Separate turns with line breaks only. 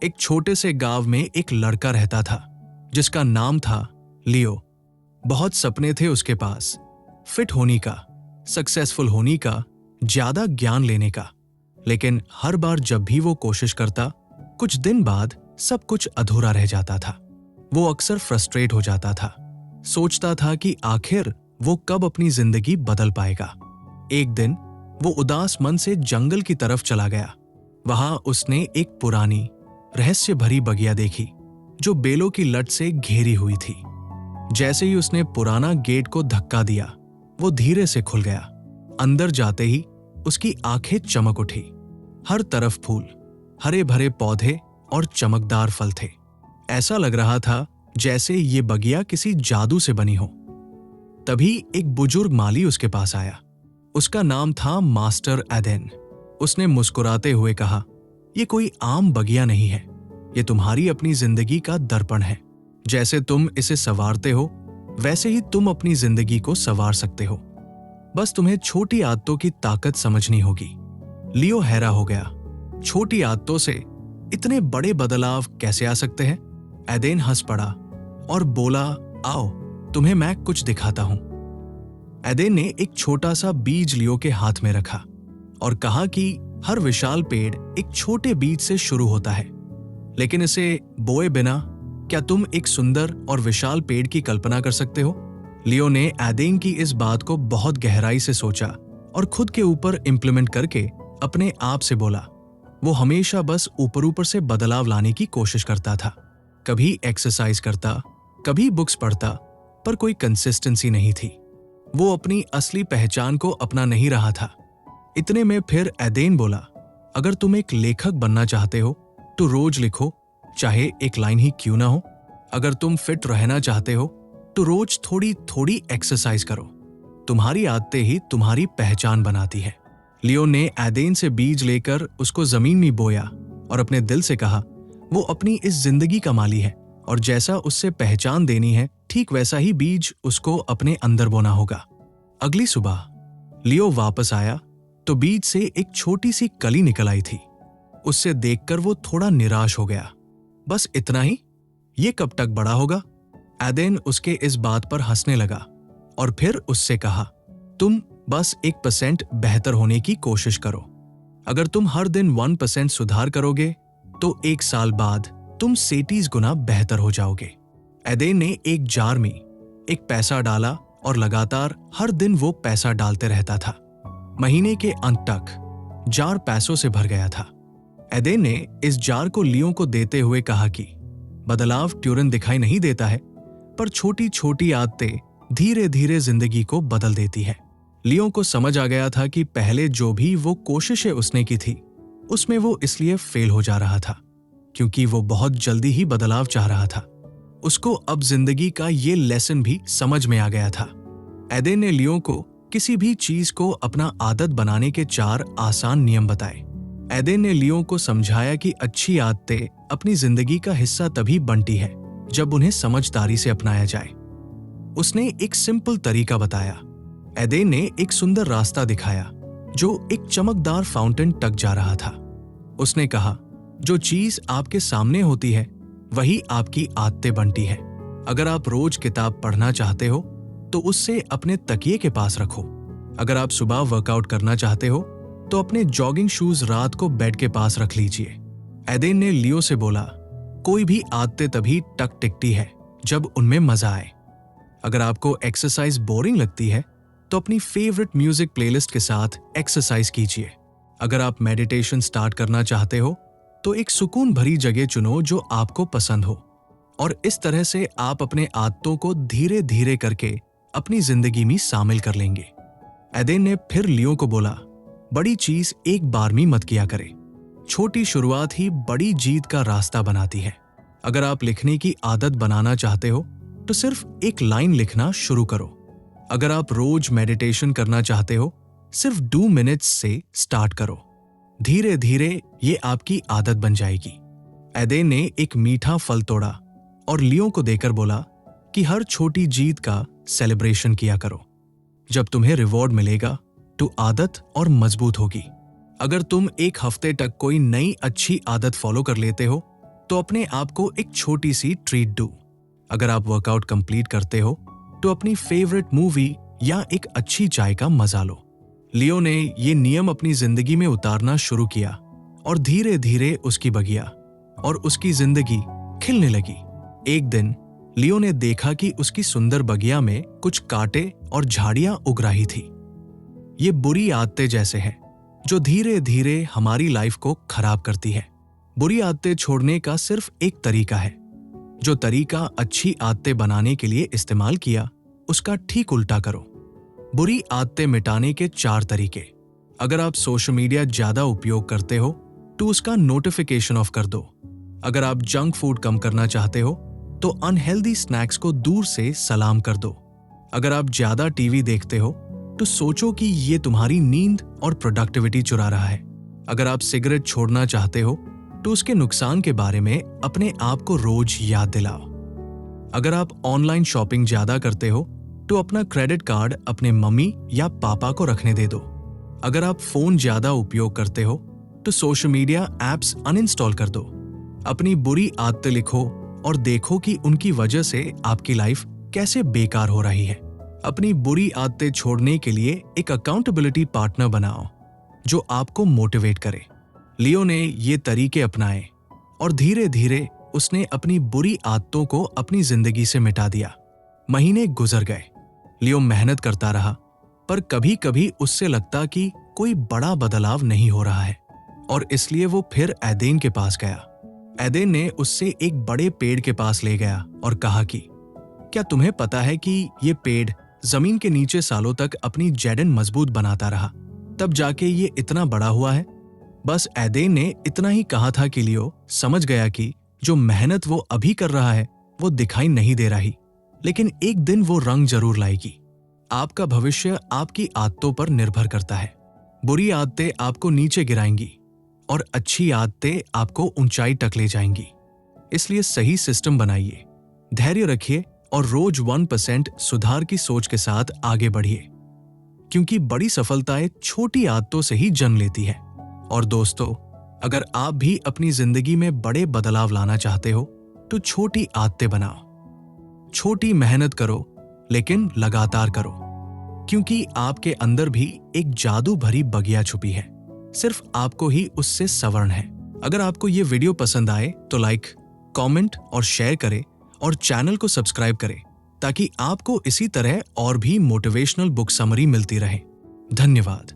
एक छोटे से गांव में एक लड़का रहता था जिसका नाम था लियो। बहुत सपने थे उसके पास, फिट होने का, सक्सेसफुल होने का, ज्यादा ज्ञान लेने का। लेकिन हर बार जब भी वो कोशिश करता, कुछ दिन बाद सब कुछ अधूरा रह जाता था। वो अक्सर फ्रस्ट्रेट हो जाता था, सोचता था कि आखिर वो कब अपनी जिंदगी बदल पाएगा। एक दिन वो उदास मन से जंगल की तरफ चला गया। वहां उसने एक पुरानी, रहस्य भरी बगिया देखी जो बेलों की लट से घेरी हुई थी। जैसे ही उसने पुराना गेट को धक्का दिया, वो धीरे से खुल गया। अंदर जाते ही उसकी आंखें चमक उठी। हर तरफ फूल, हरे भरे पौधे और चमकदार फल थे। ऐसा लग रहा था जैसे ये बगिया किसी जादू से बनी हो। तभी एक बुजुर्ग माली उसके पास आया। उसका नाम था मास्टर एदेन। उसने मुस्कुराते हुए कहा, "ये कोई आम बगिया नहीं है, ये तुम्हारी अपनी जिंदगी का दर्पण है। जैसे तुम इसे संवारते हो, वैसे ही तुम अपनी जिंदगी को संवार सकते हो। बस तुम्हें छोटी आदतों की ताकत समझनी होगी।" लियो हैरा हो गया। छोटी आदतों से इतने बड़े बदलाव कैसे आ सकते हैं? एदेन हंस पड़ा और बोला, "आओ, तुम्हें मैं कुछ दिखाता हूं।" एदेन ने एक छोटा सा बीज लियो के हाथ में रखा और कहा कि हर विशाल पेड़ एक छोटे बीज से शुरू होता है, लेकिन इसे बोए बिना क्या तुम एक सुंदर और विशाल पेड़ की कल्पना कर सकते हो? लियो ने एदेन की इस बात को बहुत गहराई से सोचा और खुद के ऊपर इम्प्लीमेंट करके अपने आप से बोला। वो हमेशा बस ऊपर ऊपर से बदलाव लाने की कोशिश करता था। कभी एक्सरसाइज करता, कभी बुक्स पढ़ता, पर कोई कंसिस्टेंसी नहीं थी। वो अपनी असली पहचान को अपना नहीं रहा था। इतने में फिर एदेन बोला, "अगर तुम एक लेखक बनना चाहते हो तो रोज लिखो, चाहे एक लाइन ही क्यों ना हो। अगर तुम फिट रहना चाहते हो तो रोज थोड़ी थोड़ी एक्सरसाइज करो। तुम्हारी आदतें ही तुम्हारी पहचान बनाती है।" लियो ने एदेन से बीज लेकर उसको जमीन में बोया और अपने दिल से कहा, वो अपनी इस जिंदगी का माली है और जैसा उससे पहचान देनी है, ठीक वैसा ही बीज उसको अपने अंदर बोना होगा। अगली सुबह लियो वापस आया तो बीज से एक छोटी सी कली निकल आई थी। उससे देखकर वो थोड़ा निराश हो गया। "बस इतना ही? ये कब तक बड़ा होगा?" एदेन उसके इस बात पर हंसने लगा और फिर उससे कहा, "तुम बस 1% बेहतर होने की कोशिश करो। अगर तुम हर दिन 1% सुधार करोगे तो 1 साल बाद तुम 37 गुना बेहतर हो जाओगे।" एदेन ने एक जार में एक पैसा डाला और लगातार हर दिन वो पैसा डालते रहता था। महीने के अंत तक जार पैसों से भर गया था। एदेन ने इस जार को लियो को देते हुए कहा कि बदलाव तुरंत दिखाई नहीं देता है, पर छोटी छोटी आदतें धीरे धीरे जिंदगी को बदल देती है। लियो को समझ आ गया था कि पहले जो भी वो कोशिशें उसने की थी, उसमें वो इसलिए फेल हो जा रहा था क्योंकि वो बहुत जल्दी ही बदलाव चाह रहा था। उसको अब जिंदगी का ये लेसन भी समझ में आ गया था। एदेन ने लियो को किसी भी चीज को अपना आदत बनाने के 4 आसान नियम बताए। एदेन ने लियो को समझाया कि अच्छी आदतें अपनी जिंदगी का हिस्सा तभी बनती है जब उन्हें समझदारी से अपनाया जाए। उसने एक सिंपल तरीका बताया। एदेन ने एक सुंदर रास्ता दिखाया जो एक चमकदार फाउंटेन तक जा रहा था। उसने कहा, "जो चीज आपके सामने होती है वही आपकी आदतें बनती है। अगर आप रोज किताब पढ़ना चाहते हो तो उससे अपने तकिए के पास रखो। अगर आप सुबह वर्कआउट करना चाहते हो तो अपने जॉगिंग शूज रात को बेड के पास रख लीजिए।" एदेन ने लियो से बोला, "कोई भी आदतें तभी टक टिकती है जब उनमें मजा आए। अगर आपको एक्सरसाइज बोरिंग लगती है तो अपनी फेवरेट म्यूजिक प्लेलिस्ट के साथ एक्सरसाइज कीजिए। अगर आप मेडिटेशन स्टार्ट करना चाहते हो तो एक सुकून भरी जगह चुनो जो आपको पसंद हो। और इस तरह से आप अपने आदतों को धीरे धीरे करके अपनी जिंदगी में शामिल कर लेंगे। एदेन ने फिर लियो को बोला, "बड़ी चीज एक बार में मत किया करे। छोटी शुरुआत ही बड़ी जीत का रास्ता बनाती है। अगर आप लिखने की आदत बनाना चाहते हो तो सिर्फ एक लाइन लिखना शुरू करो। अगर आप रोज मेडिटेशन करना चाहते हो, सिर्फ 2 मिनट्स से स्टार्ट करो। धीरे धीरे ये आपकी आदत बन जाएगी।" एदेन ने एक मीठा फल तोड़ा और लियो को देकर बोला कि हर छोटी जीत का सेलिब्रेशन किया करो। जब तुम्हें रिवॉर्ड मिलेगा तो आदत और मजबूत होगी। अगर तुम 1 हफ्ते तक कोई नई अच्छी आदत फॉलो कर लेते हो तो अपने आप को एक छोटी सी ट्रीट दो। अगर आप वर्कआउट कंप्लीट करते हो तो अपनी फेवरेट मूवी या एक अच्छी चाय का मजा लो। लियो ने ये नियम अपनी जिंदगी में उतारना शुरू किया और धीरे धीरे उसकी बगिया और उसकी जिंदगी खिलने लगी। एक दिन लियो ने देखा कि उसकी सुंदर बगिया में कुछ कांटे और झाड़ियां उग रही थी। ये बुरी आदतें जैसे हैं जो धीरे धीरे हमारी लाइफ को खराब करती है। बुरी आदतें छोड़ने का सिर्फ एक तरीका है। जो तरीका अच्छी आदतें बनाने के लिए इस्तेमाल किया उसका ठीक उल्टा करो। बुरी आदतें मिटाने के 4 तरीके। अगर आप सोशल मीडिया ज्यादा उपयोग करते हो तो उसका नोटिफिकेशन ऑफ कर दो। अगर आप जंक फूड कम करना चाहते हो तो अनहेल्दी स्नैक्स को दूर से सलाम कर दो। अगर आप ज्यादा टीवी देखते हो तो सोचो कि ये तुम्हारी नींद और प्रोडक्टिविटी चुरा रहा है। अगर आप सिगरेट छोड़ना चाहते हो तो उसके नुकसान के बारे में अपने आप को रोज याद दिलाओ। अगर आप ऑनलाइन शॉपिंग ज्यादा करते हो तो अपना क्रेडिट कार्ड अपने मम्मी या पापा को रखने दे दो। अगर आप फोन ज्यादा उपयोग करते हो तो सोशल मीडिया एप्स अनइंस्टॉल कर दो। अपनी बुरी आदतें लिखो और देखो कि उनकी वजह से आपकी लाइफ कैसे बेकार हो रही है। अपनी बुरी आदतें छोड़ने के लिए एक अकाउंटेबिलिटी पार्टनर बनाओ जो आपको मोटिवेट करे। लियो ने ये तरीके अपनाए और धीरे धीरे उसने अपनी बुरी आदतों को अपनी जिंदगी से मिटा दिया। महीने गुजर गए। लियो मेहनत करता रहा पर कभी कभी उससे लगता कि कोई बड़ा बदलाव नहीं हो रहा है और इसलिए वो फिर एदेन के पास गया। एदेन ने उससे एक बड़े पेड़ के पास ले गया और कहा कि क्या तुम्हें पता है कि ये पेड़ जमीन के नीचे सालों तक अपनी जड़ें मजबूत बनाता रहा, तब जाके ये इतना बड़ा हुआ है। बस एदेन ने इतना ही कहा था कि लियो समझ गया कि जो मेहनत वो अभी कर रहा है वो दिखाई नहीं दे रही, लेकिन एक दिन वो रंग जरूर लाएगी। आपका भविष्य आपकी आदतों पर निर्भर करता है। बुरी आदतें आपको नीचे गिराएंगी और अच्छी आदतें आपको ऊंचाई तक ले जाएंगी। इसलिए सही सिस्टम बनाइए, धैर्य रखिए और रोज 1% सुधार की सोच के साथ आगे बढ़िए, क्योंकि बड़ी सफलताएं छोटी आदतों से ही जन्म लेती है। और दोस्तों, अगर आप भी अपनी जिंदगी में बड़े बदलाव लाना चाहते हो तो छोटी आदतें बनाओ। छोटी मेहनत करो लेकिन लगातार करो, क्योंकि आपके अंदर भी एक जादू भरी बगिया छुपी है, सिर्फ आपको ही उससे संवरना है। अगर आपको ये वीडियो पसंद आए तो लाइक, कमेंट और शेयर करें और चैनल को सब्सक्राइब करें ताकि आपको इसी तरह और भी मोटिवेशनल बुक समरी मिलती रहे। धन्यवाद।